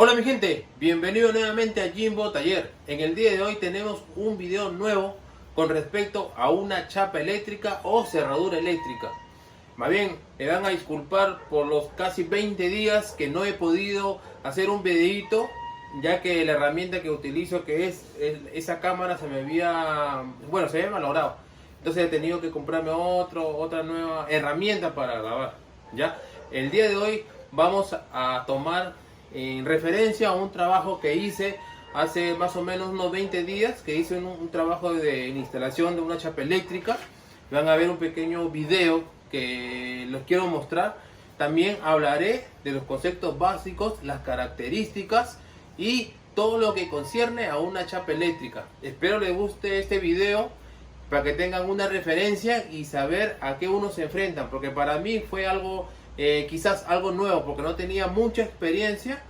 Hola mi gente, bienvenido nuevamente a Jimbo Taller. En el día de hoy tenemos un video nuevo con respecto a una chapa eléctrica o cerradura eléctrica. Más bien, me van a disculpar por los casi 20 días que no he podido hacer un videito, ya que la herramienta que utilizo, que es esa cámara, se había malogrado. Entonces he tenido que comprarme otra nueva herramienta para grabar. ¿Ya? El día de hoy vamos a tomar en referencia a un trabajo que hice hace más o menos unos 20 días, que hice un trabajo de instalación de una chapa eléctrica. Van a ver un pequeño video que los quiero mostrar. También hablaré de los conceptos básicos, las características y todo lo que concierne a una chapa eléctrica. Espero les guste este video para que tengan una referencia y saber a qué uno se enfrentan, porque para mí fue algo quizás algo nuevo, porque no tenía mucha experiencia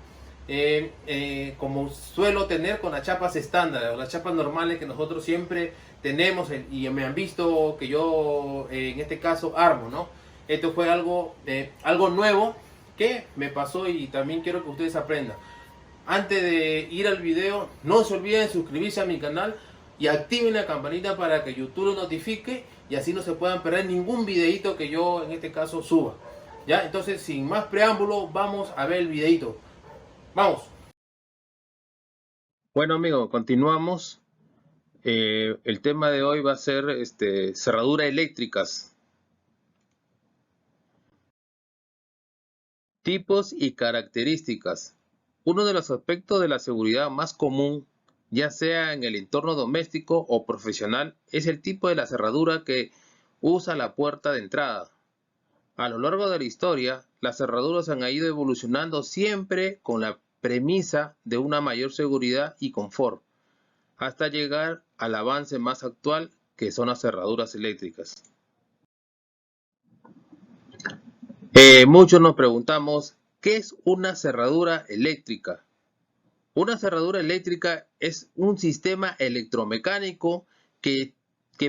como suelo tener con las chapas estándar, las chapas normales que nosotros siempre tenemos y me han visto que yo en este caso armo, ¿no? Esto fue algo nuevo que me pasó y también quiero que ustedes aprendan. Antes de ir al video, no se olviden suscribirse a mi canal y activen la campanita para que YouTube lo notifique y así no se puedan perder ningún videito que yo en este caso suba. Ya, entonces sin más preámbulo, vamos a ver el videito. Vamos. Bueno amigos, continuamos. El tema de hoy va a ser cerraduras eléctricas. Tipos y características. Uno de los aspectos de la seguridad más común, ya sea en el entorno doméstico o profesional, es el tipo de la cerradura que usa la puerta de entrada. A lo largo de la historia, las cerraduras han ido evolucionando siempre con la premisa de una mayor seguridad y confort, hasta llegar al avance más actual, que son las cerraduras eléctricas. Muchos nos preguntamos, ¿qué es una cerradura eléctrica? Una cerradura eléctrica es un sistema electromecánico que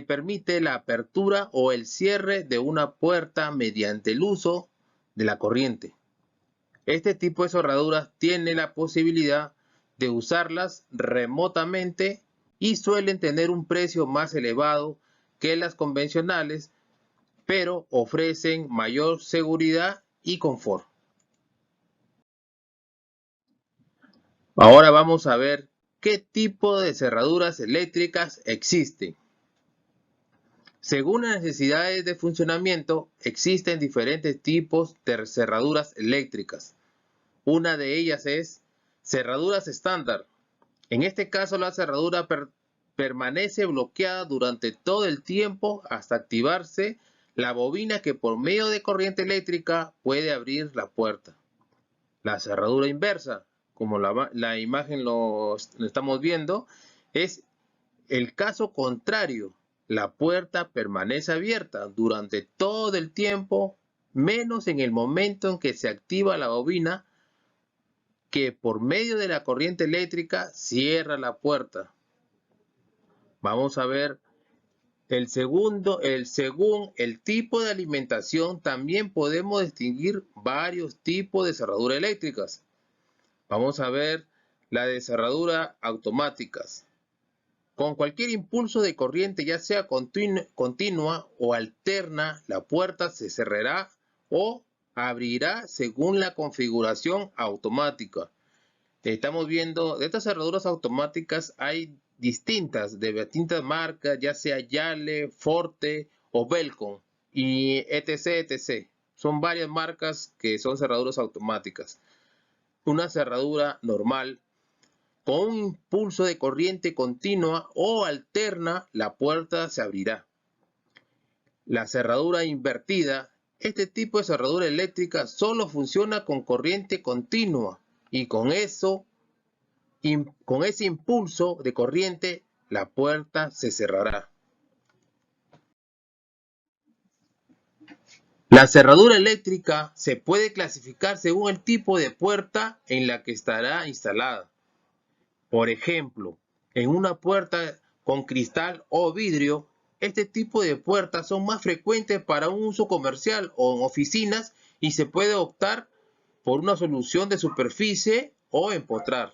permite la apertura o el cierre de una puerta mediante el uso de la corriente. Este tipo de cerraduras tiene la posibilidad de usarlas remotamente y suelen tener un precio más elevado que las convencionales, pero ofrecen mayor seguridad y confort. Ahora vamos a ver qué tipo de cerraduras eléctricas existen. Según las necesidades de funcionamiento, existen diferentes tipos de cerraduras eléctricas. Una de ellas es cerraduras estándar. En este caso, la cerradura permanece bloqueada durante todo el tiempo hasta activarse la bobina que por medio de corriente eléctrica puede abrir la puerta. La cerradura inversa, como la imagen lo estamos viendo, es el caso contrario. La puerta permanece abierta durante todo el tiempo, menos en el momento en que se activa la bobina que por medio de la corriente eléctrica cierra la puerta. Vamos a ver según el tipo de alimentación también podemos distinguir varios tipos de cerraduras eléctricas. Vamos a ver la de cerradura automáticas. Con cualquier impulso de corriente, ya sea continua o alterna, la puerta se cerrará o abrirá según la configuración automática. Estamos viendo, de estas cerraduras automáticas hay distintas, de distintas marcas, ya sea Yale, Forte o Belcon y etc. Son varias marcas que son cerraduras automáticas. Una cerradura normal con un impulso de corriente continua o alterna, la puerta se abrirá. La cerradura invertida. Este tipo de cerradura eléctrica solo funciona con corriente continua y con ese impulso de corriente la puerta se cerrará. La cerradura eléctrica se puede clasificar según el tipo de puerta en la que estará instalada. Por ejemplo, en una puerta con cristal o vidrio, este tipo de puertas son más frecuentes para un uso comercial o en oficinas y se puede optar por una solución de superficie o empotrar.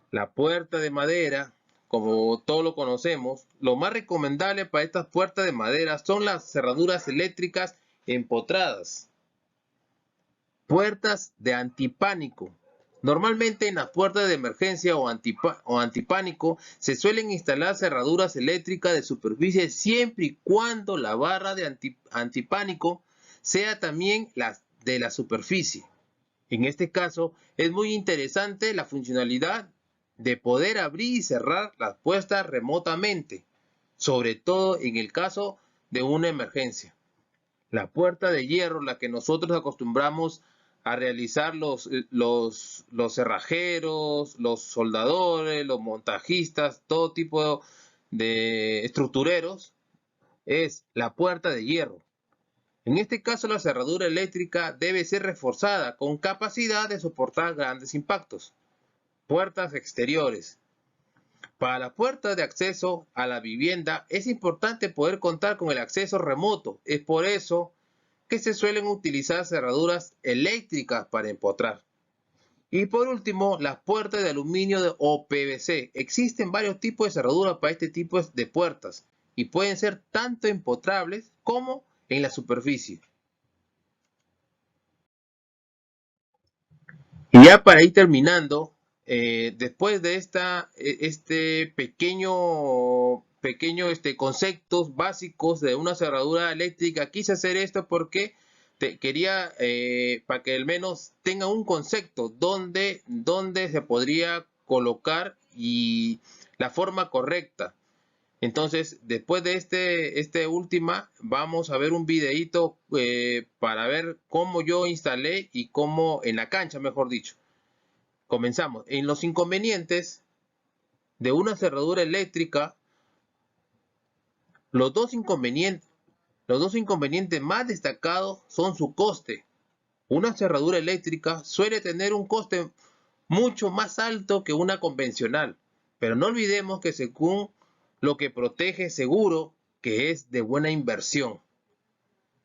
La puerta de madera, como todos lo conocemos, lo más recomendable para estas puertas de madera son las cerraduras eléctricas empotradas. Puertas de antipánico. Normalmente en las puertas de emergencia o antipánico se suelen instalar cerraduras eléctricas de superficie siempre y cuando la barra de antipánico sea también de la superficie. En este caso es muy interesante la funcionalidad de poder abrir y cerrar las puertas remotamente, sobre todo en el caso de una emergencia. La puerta de hierro, la que nosotros acostumbramos a realizar los cerrajeros, los soldadores, los montajistas, todo tipo de estructureros, es la puerta de hierro. En este caso, la cerradura eléctrica debe ser reforzada con capacidad de soportar grandes impactos. Puertas exteriores. Para las puertas de acceso a la vivienda es importante poder contar con el acceso remoto. Es por eso que se suelen utilizar cerraduras eléctricas para empotrar. Y por último, las puertas de aluminio o PVC. Existen varios tipos de cerraduras para este tipo de puertas y pueden ser tanto empotrables como en la superficie. Y ya para ir terminando, después de este pequeño conceptos básicos de una cerradura eléctrica, quise hacer esto porque quería para que al menos tenga un concepto donde se podría colocar y la forma correcta. Entonces, después de este última, vamos a ver un videito para ver cómo yo instalé y cómo en la cancha, mejor dicho. Comenzamos. En los inconvenientes de una cerradura eléctrica, los dos inconvenientes más destacados son su coste. Una cerradura eléctrica suele tener un coste mucho más alto que una convencional, pero no olvidemos que según lo que protege seguro que es de buena inversión.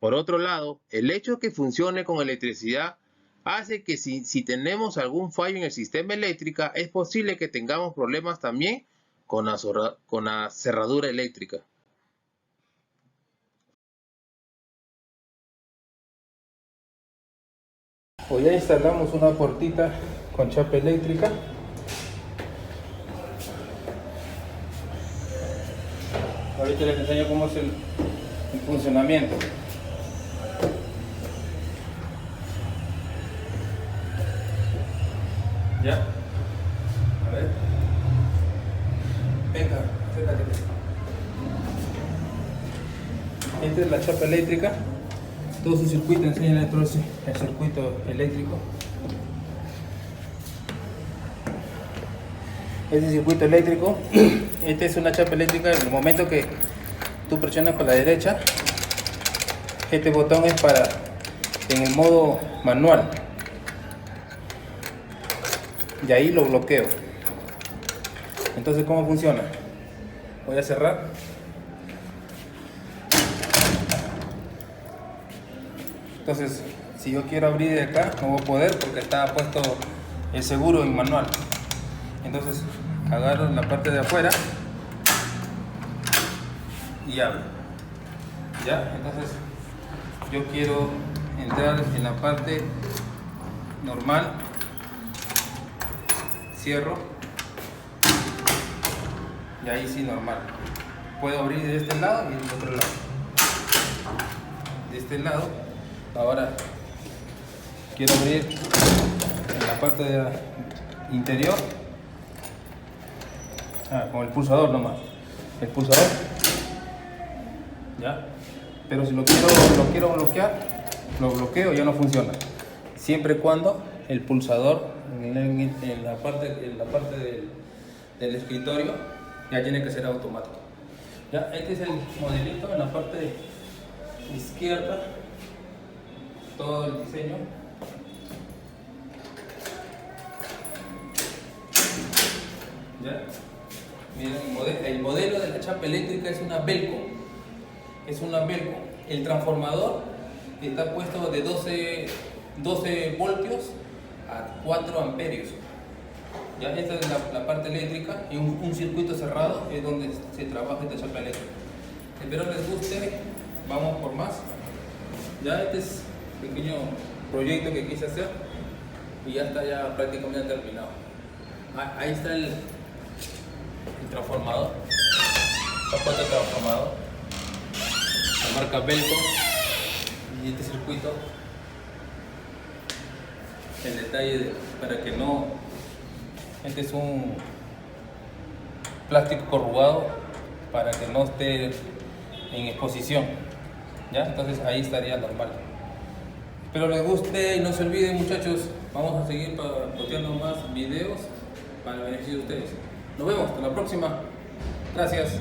Por otro lado, el hecho de que funcione con electricidad hace que si tenemos algún fallo en el sistema eléctrico, es posible que tengamos problemas también con la cerradura eléctrica. Pues ya instalamos una puertita con chapa eléctrica. Ahorita les enseño cómo es el funcionamiento. ¿Ya? A ver. Venga, acércate. Esta es la chapa eléctrica. Todo su circuito, enseñan el circuito eléctrico. Este circuito eléctrico, esta es una chapa eléctrica. En el momento que tú presionas para la derecha, este botón es para en el modo manual, y ahí lo bloqueo. Entonces, ¿cómo funciona? Voy a cerrar. Entonces, si yo quiero abrir de acá, no voy a poder porque está puesto el seguro en manual. Entonces, agarro la parte de afuera y abro. ¿Ya? Entonces, yo quiero entrar en la parte normal. Cierro. Y ahí sí, normal. Puedo abrir de este lado y del otro lado. De este lado. Ahora quiero abrir en la parte interior con el pulsador nomás. El pulsador, ya. Pero si lo quiero bloquear, lo bloqueo, ya no funciona. Siempre y cuando el pulsador en la parte del escritorio ya tiene que ser automático. Ya, este es el modelito en la parte izquierda. Todo el diseño. ¿Ya? Miren, el modelo de la chapa eléctrica es una Belco. Es una Belco. El transformador está puesto de 12 voltios a 4 amperios. Ya, esta es la parte eléctrica, y un circuito cerrado es donde se trabaja esta chapa eléctrica. Espero les guste, vamos por más. Ya este es un pequeño proyecto que quise hacer y ya está ya prácticamente terminado. Ahí está el transformador, esta parte del transformador, la marca Belco, y este circuito, el detalle para que no, este es un plástico corrugado para que no esté en exposición, ¿ya? Entonces ahí estaría normal. Espero les guste y no se olviden, muchachos, vamos a seguir posteando más videos para el beneficio de ustedes. Nos vemos, hasta la próxima. Gracias.